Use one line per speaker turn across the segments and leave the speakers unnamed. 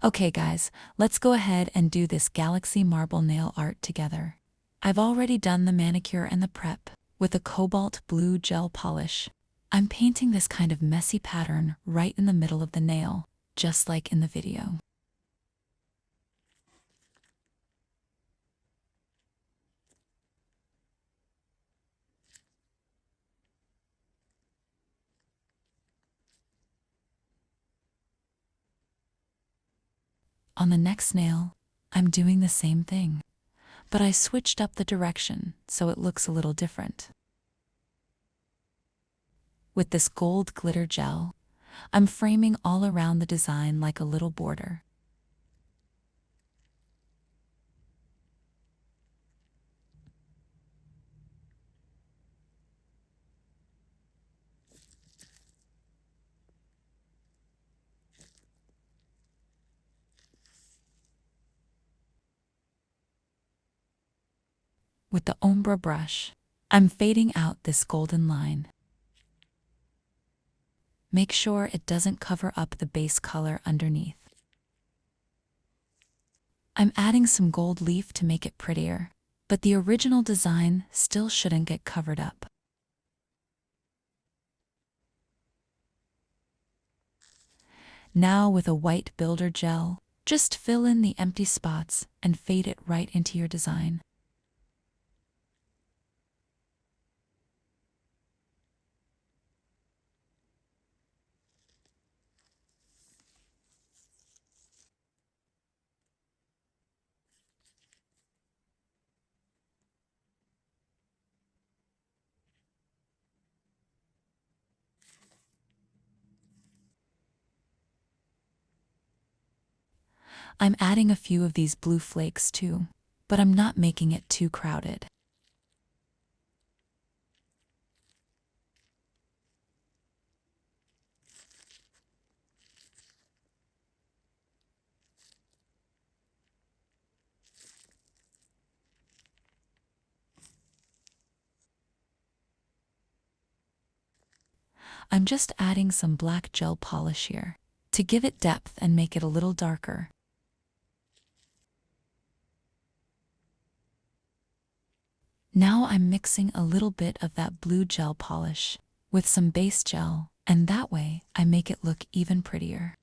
Okay guys, let's go ahead and do this galaxy marble nail art together. I've already done the manicure and the prep with a cobalt blue gel polish. I'm painting this kind of messy pattern right in the middle of the nail, just like in the video. On the next nail, I'm doing the same thing, but I switched up the direction so it looks a little different. With this gold glitter gel, I'm framing all around the design like a little border. With the ombre brush, I'm fading out this golden line. Make sure it doesn't cover up the base color underneath. I'm adding some gold leaf to make it prettier, but the original design still shouldn't get covered up. Now with a white builder gel, just fill in the empty spots and fade it right into your design. I'm adding a few of these blue flakes too, but I'm not making it too crowded. I'm just adding some black gel polish here to give it depth and make it a little darker. Now I'm mixing a little bit of that blue gel polish with some base gel, and that way I make it look even prettier.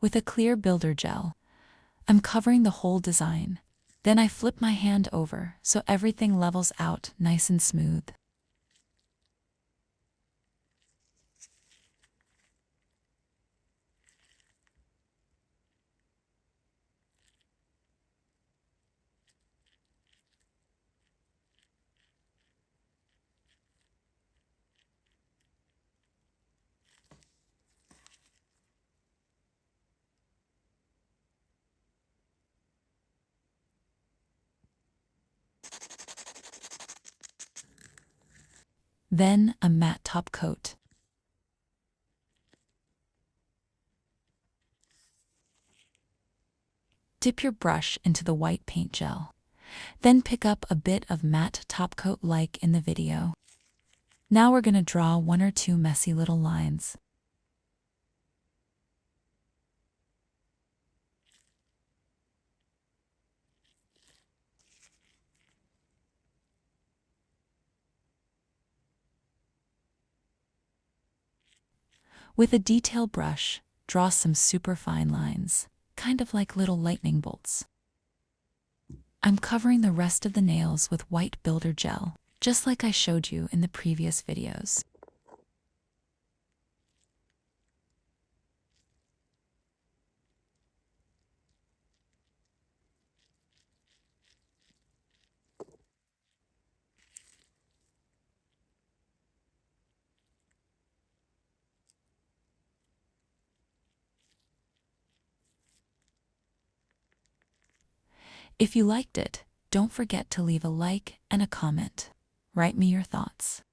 With a clear builder gel, I'm covering the whole design. Then I flip my hand over so everything levels out nice and smooth. Then a matte top coat. Dip your brush into the white paint gel. Then pick up a bit of matte top coat like in the video. Now we're going to draw one or two messy little lines. With a detail brush, draw some super fine lines, kind of like little lightning bolts. I'm covering the rest of the nails with white builder gel, just like I showed you in the previous videos. If you liked it, don't forget to leave a like and a comment. Write me your thoughts.